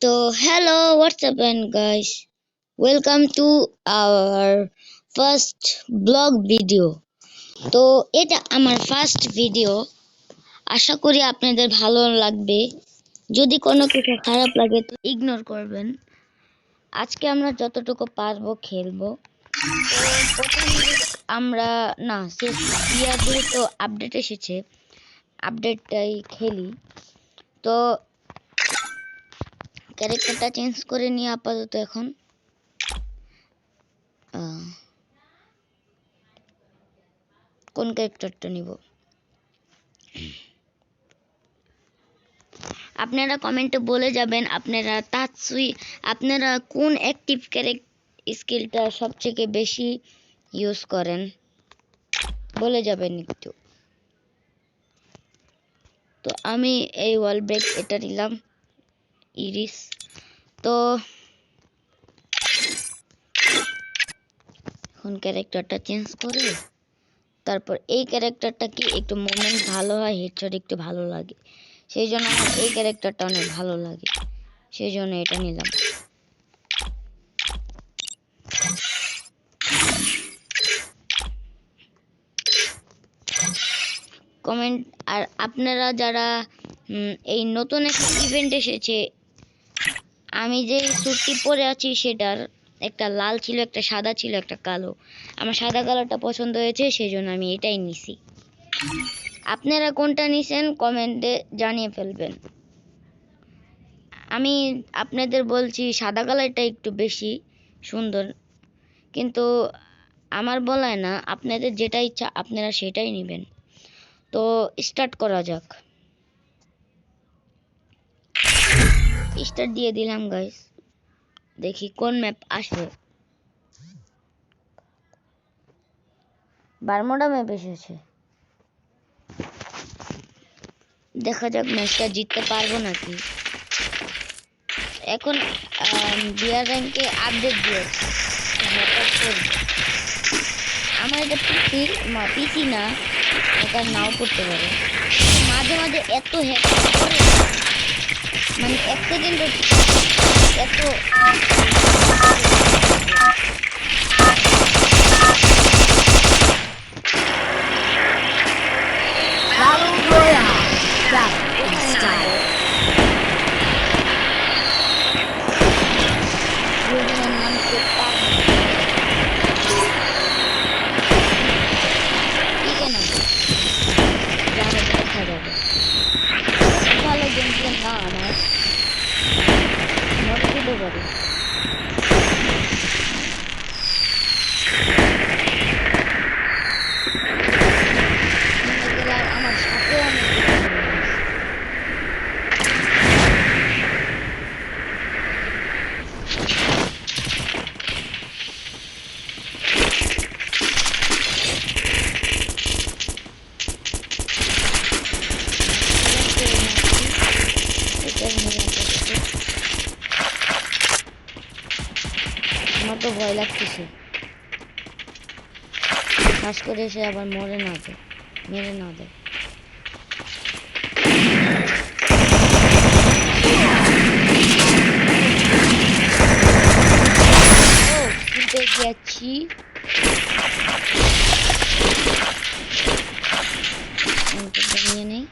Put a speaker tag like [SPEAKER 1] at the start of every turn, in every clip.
[SPEAKER 1] So, hello, what's up, and guys? Welcome to our first blog video. তো এটা আমার first video. আশা করি আপনাদের ভালো লাগবে। যদি কোনো কিছু খারাপ লাগে তো ইগনোর করবেন। আজকে আমরা যতটুকু পারবো খেলবো। তো প্রথমে আমরা না শেষ ইয়ারদের তো আপডেট এসেছে, আপডেটটাই খেলি। তো ক্যারেক্টারটা চেঞ্জ করে নিয়ে আপাতত এখন কোন ক্যারেক্টারটা নিব আপনারা কমেন্টে বলে যাবেন। আপনারা কোন অ্যাক্টিভ স্কিলটা সবথেকে বেশি ইউজ করেন বলে যাবেন একটু। তো আমি এই ওয়াল ব্রেক এটা নিলাম, ইরিস। তো এখন ক্যারেক্টারটা চেঞ্জ করে তারপর এই ক্যারেক্টারটা কি একটু মোমেন্ট ভালো হয়, হেডশট একটু ভালো লাগে, সেই জন্য আমার এই ক্যারেক্টারটা অনেক ভালো লাগে, সেই জন্য এটা নিলাম। কমেন্ট আর আপনারা যারা এই নতুন একটা ইভেন্ট এসেছে, আমি যে স্যুটটি পরে আছি সেটার একটা লাল ছিল, একটা সাদা ছিল, একটা কালো। আমার সাদা কালারটা পছন্দ হয়েছে, সেই জন্য আমি এটাই নিছি। আপনারা কোনটা নিছেন কমেন্টে জানিয়ে ফেলবেন। আমি আপনাদের বলছি সাদা কালারটা একটু বেশি সুন্দর, কিন্তু আমার বলায় না, আপনাদের যেটা ইচ্ছা আপনারা সেটাই নেবেন। তো স্টার্ট করা যাক। স্টার্ট দিয়ে দিলাম গাইস, দেখি কোন ম্যাপ আসে। বারমুডা ম্যাপ এসেছে, দেখা যাক ম্যাচটা জিততে পারবো নাকি। এখন বিয়ার র্যাঙ্কে আপডেট দিয়েছে, আমার এটা পিসি না, এটা নাও করতে পারে। মাঝে মাঝে এত হ্যাক করে, মানে এক সেকেন্ড এত ভালো গেম না আমার মনে পারে। আমার সাথে আমি আমার তো ভয় লাগতেছে, খাস করে এসে আবার মেরে না দেয়। গেছি নিয়ে নেই।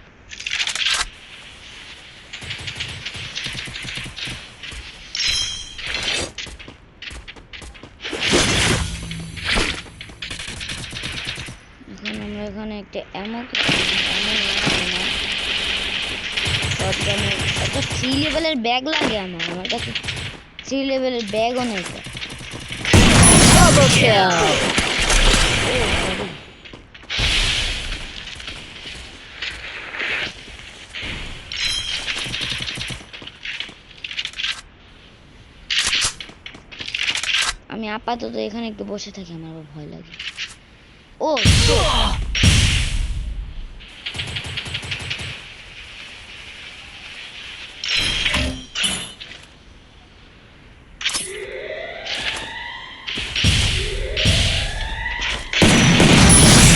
[SPEAKER 1] আমরা এখানে একটা একটা 3 লেভেলের ব্যাগ লাগে। আমার কাছে 3 লেভেলের ব্যাগও নেই। আমি আপাতত এখানে একটু বসে থাকি, আমার আবার ভয় লাগে। ও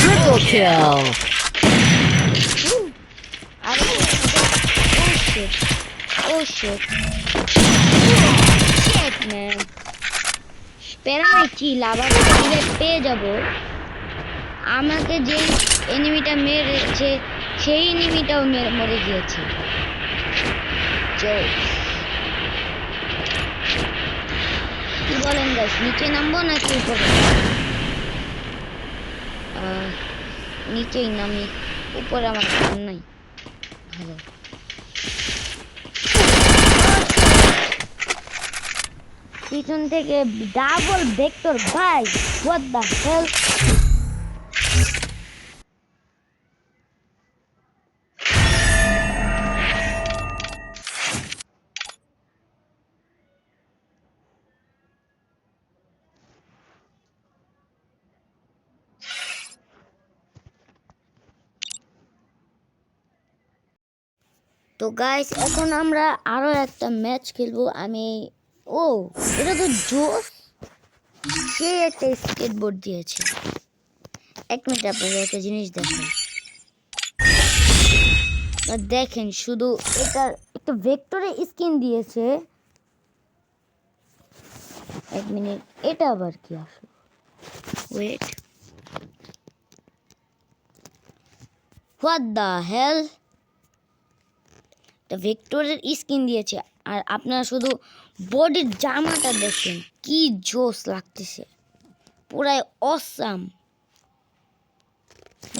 [SPEAKER 1] triple kill. Oh shit. প্যারা কি লাভা পেয়ে যাব। আমাকে যে এনিমিটা মেরেছে সেই এনিমিটাও মরে গিয়েছে। কি বলেন গাইস, নিচে নামবো নাকি উপরে? নিচেই নামি, উপরে আমার কারণ নাই। ভালো পিছন থেকে ডাবল ভেক্টর ভাই, হোয়াট দ্য হেল। তো গাইস এখন আমরা আরো একটা ম্যাচ খেলবো। ও এটা তো জোস, সে একটা স্কেটবোর্ড দিয়েছে। এক মিনিট আপনাদের একটা জিনিস দেখেন শুধু এটার একটা ভেক্টরে স্কিন দিয়েছে। এক মিনিট, এটা আবার কি আসলে? Wait, what the hell. ভেক্টরের স্কিন দিয়েছে আর আপনারা শুধু বডির জামাটা দেখেন, কি জোস লাগতেছে, পুরাই অসাম।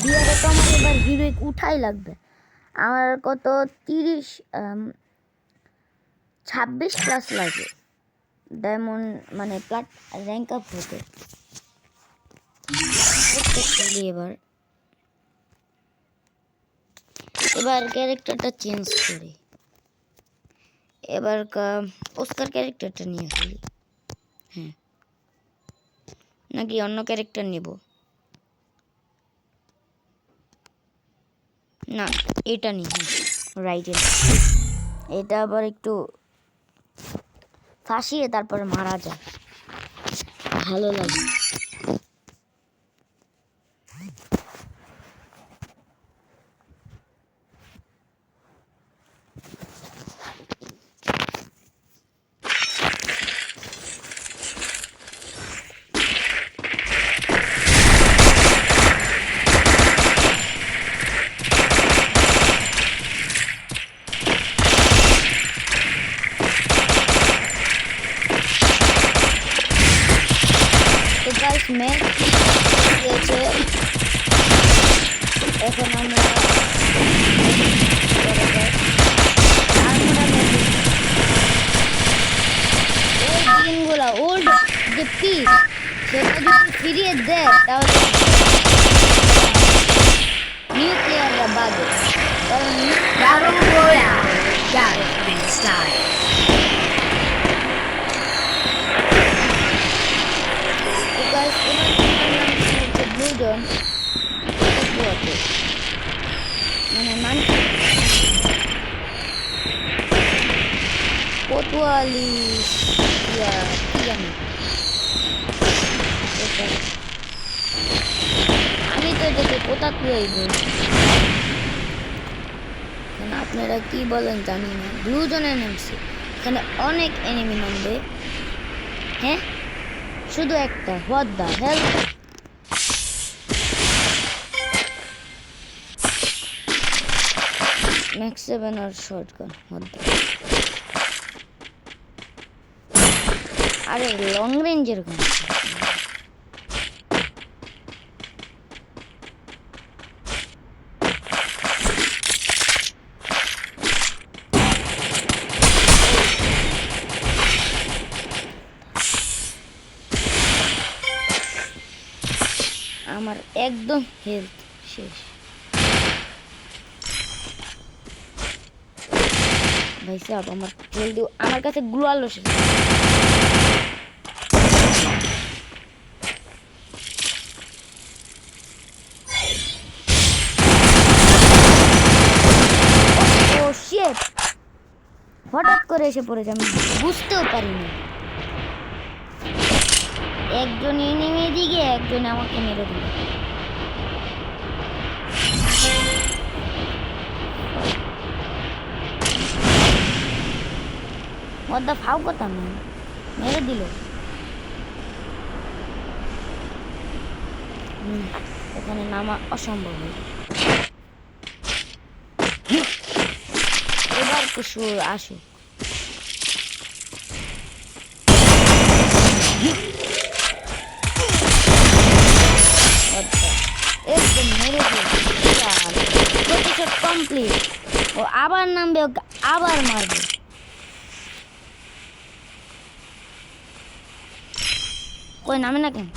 [SPEAKER 1] বিয়ারে তো আমার এবার হিরোইক উঠাই লাগবে। আমার কত 26 প্লাস লাগে ডায়মন্ড, মানে র্যাঙ্ক আপ হতে। এবার ক্যারেক্টারটা চেঞ্জ করি। এবার অস্কার ক্যারেক্টারটা নিয়ে আসি। হ্যাঁ, নাকি অন্য ক্যারেক্টার নেব? না, এটা নিই। রাইট, এটা আবার একটু ফাঁসিয়ে তারপর মারা যায়, ভালো লাগে। ম্যাচ দিয়েছে, এখন আমরা দিনগুলা ওল্ড যে পিস সেটা যদি ফিরিয়ে দেয় তাহলে নিউক্লিয়াররা বাদে, কারণ ব্লুজন মানে কোতোয়ালি কি জানি, আমি তো এটাকে কোতাকুয়াই বলি। আপনারা কি বলেন জানি না। ব্লুজনে নামছে, এখানে অনেক এনিমি নামবে। হ্যাঁ, শুধু একটা, হোয়াট দ্য হেল। ম্যাক্স 7 আর শর্টগান, হোয়াট দ্য। আরে লং রেঞ্জের গান। আমার একদম হেলথ শেষ ভাই সাহেব। আমার জলদি, আমার কাছে গ্লোয়াল শেষ। ও শিট, হঠাৎ করে এসে পড়েছে, আমি বুঝতেও পারিনি। একজন এনিমি দিকে, একজন আমাকে মেরে দিল। মধ্যে ফাও কথা মেরে দিল। ওখানে নামা অসম্ভব হয়ে এবার কুসুর আসুক একদম মেরে প্রতিশোধ কমপ্লিট ও আবার নামবে আবার মারবে কই নামে না কেন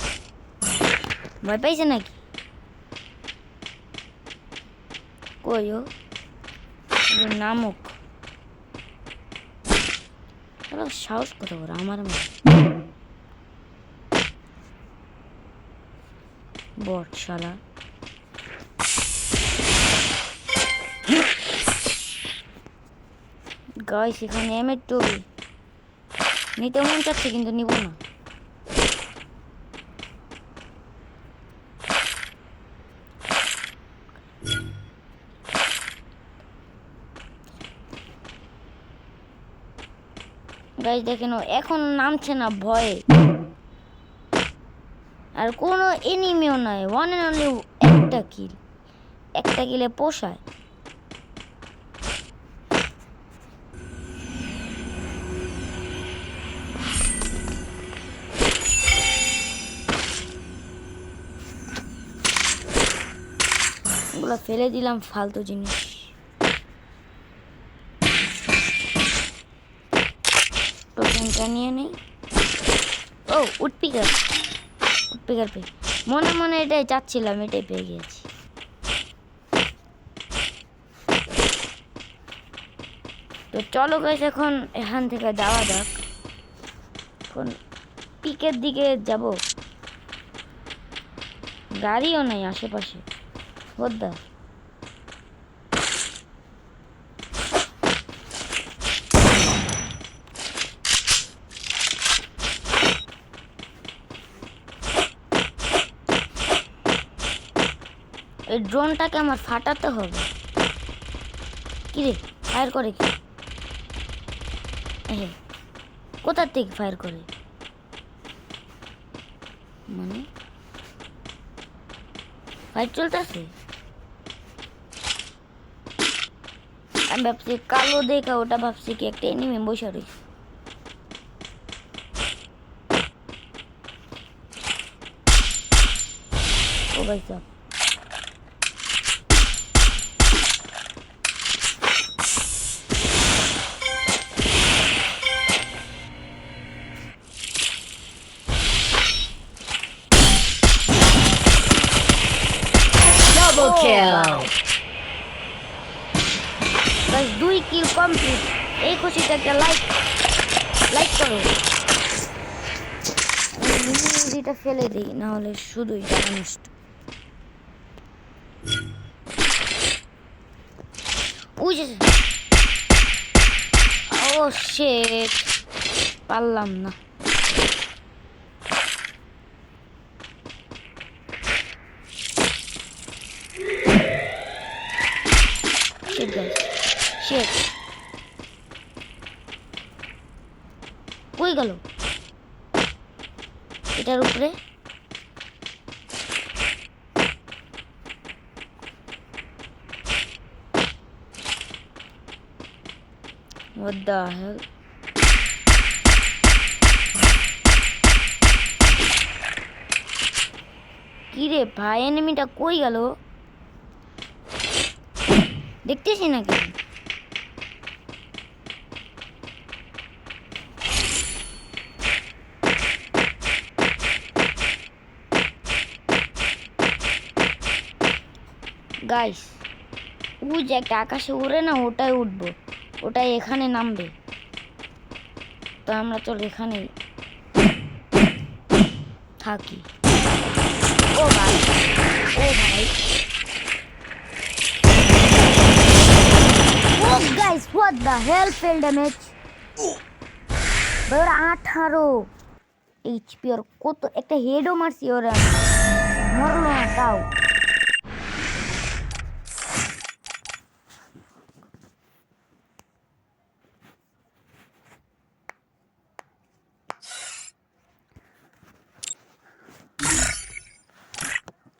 [SPEAKER 1] ভয় পাইছে নাকি কই ও নামক সাহস কত বড় আমার বটশালা গাইস এখানে এমের টবি নিতে মন চাচ্ছে কিন্তু নিব না গাইস দেখেন এখন নামছে না ভয়ে আর কোনো এনিমিও নাই ওয়ান এন্ড অনলি একটা কিলে পোষায় ওগুলো ফেলে দিলাম ফালতু জিনিস টোকেনটা নিয়ে নেই ও উডপিকার পেয়ে মনে মনে এটাই চাচ্ছিলাম এটাই পেয়ে গেছি তো চলো গাইস এখন এখান থেকে যাওয়া যাক এখন পিকের দিকে যাব গাড়িও নেই আশেপাশে হোদ্দা এই ড্রোনটাকে আমার ফাটাতে হবে কি রে ফায়ার করে কি কোথা থেকে ফায়ার করে মানে ফায়ার চলতেছে আমি ভাবছি কালো দেখা ওটা ভাবছি কি একটা এনিমি বসে রয়েছে ও ভাই সাহেব
[SPEAKER 2] Double kill.
[SPEAKER 1] Guys, 2 কিল কমপ্লিট এই খুশিতে একটা লাইক করো মিনিটা ফেলে দিই না হলে শুধুই টাকা নষ্ট ওই যে ও শিট পারলাম না কই গেল এটার উপরে what the hell কি রে ভাই এনিমিটা কই গেল দেখতেছি না কেন গাইস ও যে একটা আকাশে উড়ে না ওটাই উঠবো ওটাই এখানে নামবে তো আমরা চল এখানে থাকি ও ভাই ও guys what the hell fail damage বড় 18 এইচপি আর কত একটা হেডও মারছি ওরা মরলো না তাও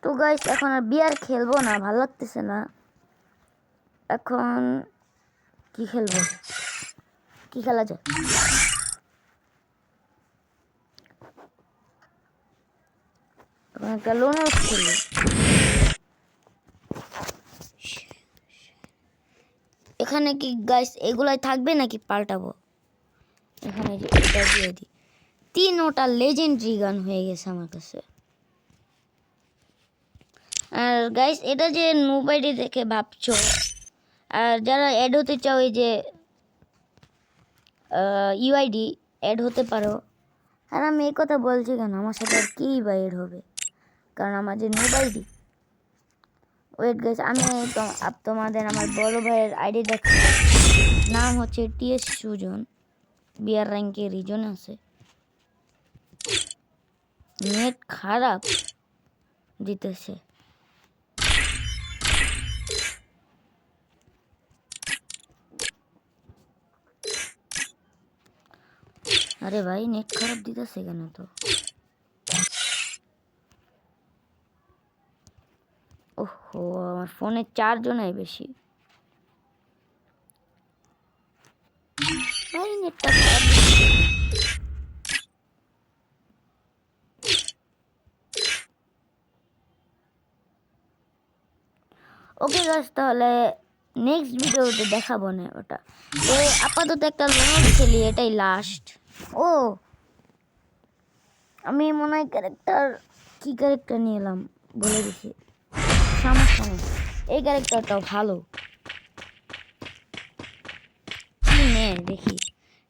[SPEAKER 1] তো গাইস এখন আর বিয়ার খেলবো না, ভালো লাগতেছে না। এখন কি খেলবো, কি খেলা যায়? একটা লোনার খেলি। এখানে কি গাইস এগুলাই থাকবে নাকি পাল্টাবো? এখানে এটা দিয়ে দিই। 3টা লেজেন্ডারি গান হয়ে গেছে আমার কাছে। আর গাইস এটা যে নুব আইডি দেখে ভাবছো, আর যারা অ্যাড হতে চাও এই যে ইউআইডি অ্যাড হতে পারো। আর আমি এই কথা বলছি কেন, আমার সাথে আর কি বা অ্যাড হবে, কারণ আমার যে নুব আইডি। ওয়েট গাইস আমি তোমাদের আমার বড় ভাইয়ের আইডি দেখ, নাম হচ্ছে টিএস সুজন, বিআর র্যাঙ্কে রিজন আছে। নেট খারাপ দিতেছে। আরে ভাই নেট খারাপ দিতেছে কেন? তো ওহো আমার ফোনে চার্জও নাই বেশি। ভাই নেটটা খারাপ। ওকে গাইস তাহলে নেক্সট ভিডিওতে দেখাবো না ওটা। তো আপাতত একটা লোন খেলি, এটাই লাস্ট। ও আমি মনে হয় ক্যারেক্টার কি ক্যারেক্টার নিয়ে এলাম বলে দিছি, সমস্যা নেই। এই ক্যারেক্টারটাও ভালো। দেখি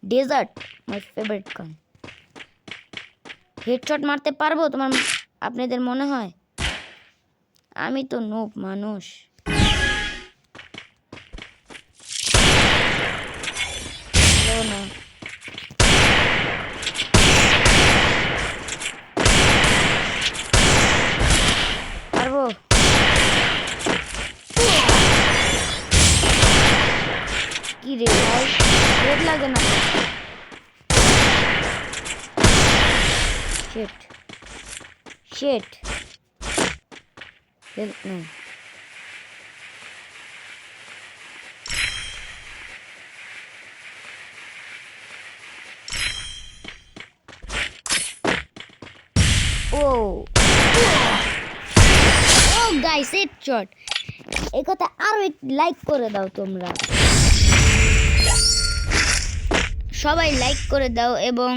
[SPEAKER 1] ডেজার্ট মাই ফেভারিট গান। হেডশট মারতে পারবো তোমার আপনাদের মনে হয়? আমি তো নুব মানুষ। না পারবো। কি রে ভাই রেড লাগে না? শিট শিট হেল্প নেই। ও ও গাইস হেডশট। এই কথা আরো একটু লাইক করে দাও তোমরা সবাই, লাইক করে দাও এবং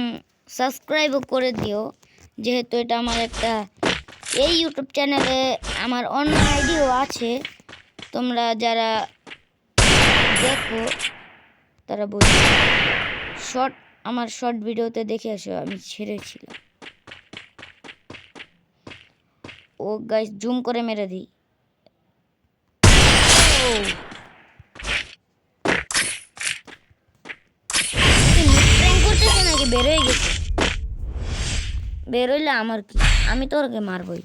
[SPEAKER 1] সাবস্ক্রাইবও করে দিও, যেহেতু এটা আমার একটা এই ইউটিউব চ্যানেলে আমার অন্য আইডিও আছে। তোমরা যারা দেখো তারা বলছো আমার শর্ট ভিডিওতে দেখে আসো, আমি ছেড়েছিলাম। ও গাইস জুম করে মেরে দিই। নাকি বের হয়ে গেছে? বের হইলে আমার কি, আমি তো ওকে মারবই।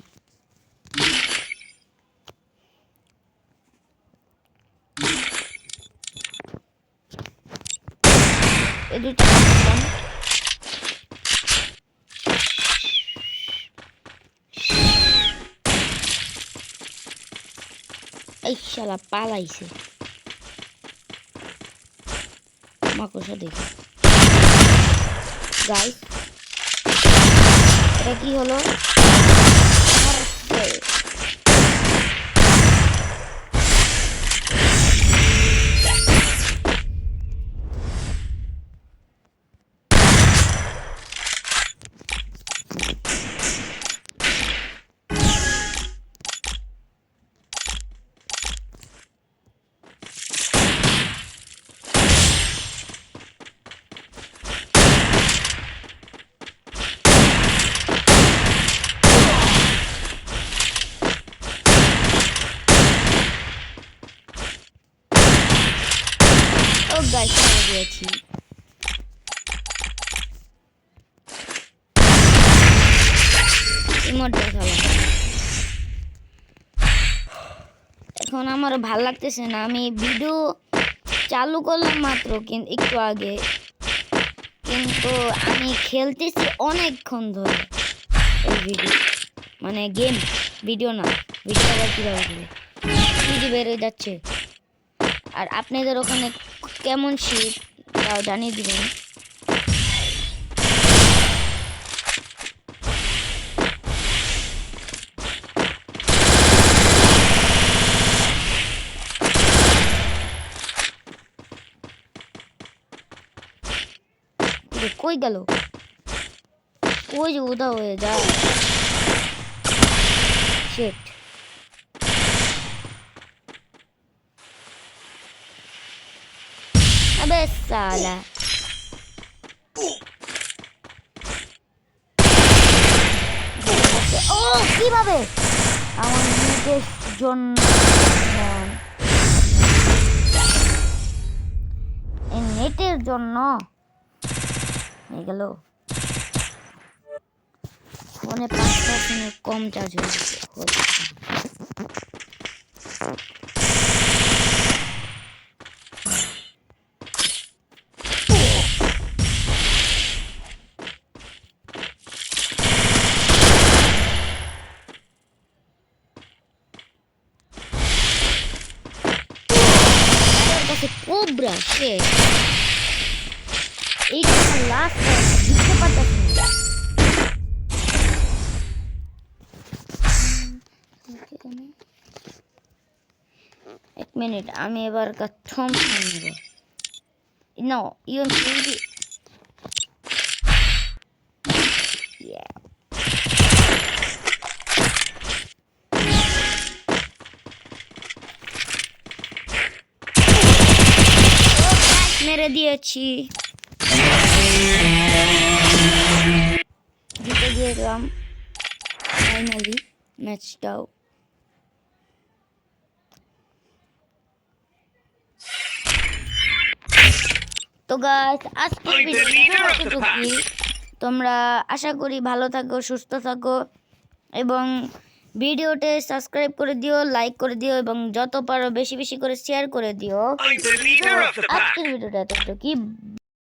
[SPEAKER 1] এই দুইটা এই শালা পালাইছে মাকড়সা দেখে। গাইস এটা কি হলো? গাইস চলে গিয়েছি। ইমোট দেখালাম। এখন আমার ভালো লাগতেছে না, আমি ভিডিও চালু করলাম মাত্র কিন্তু একটু আগে, কিন্তু আমি খেলতেছি অনেকক্ষণ ধরে এই ভিডিও মানে গেম। ভিডিও না, ভিডিও আবার কীভাবে দিবে, কি বেরোয় যাচ্ছে। আর আপনাদের ওখানে কেমন শীত তাও জানিয়ে দিবেন। কই গেল, ওই যে উদা হয়ে যায়। শিট, আবে সালা, ও কিভাবে আমার নিজের জন্য এই নেটের জন্য হয়ে গেল। ফোনে 5% কম চার্জ হচ্ছে। কোবরা সে এইটা লাস্ট দিতে পারতেছি না। এক মিনিট, আমি এবার থম নেব। নো ইউ maybe yeah মেরে দিয়েছি, জিতে গেলাম ফাইনালি ম্যাচটাও। তো গাইস আজকের ভিডিওটি তোমরা আশা করি ভালো থাকো, সুস্থ থাকো এবং ভিডিওতে সাবস্ক্রাইব করে দিও, লাইক করে দিও এবং যত পারো বেশি বেশি করে শেয়ার করে দিও। আজকের ভিডিওটা এতটুকু।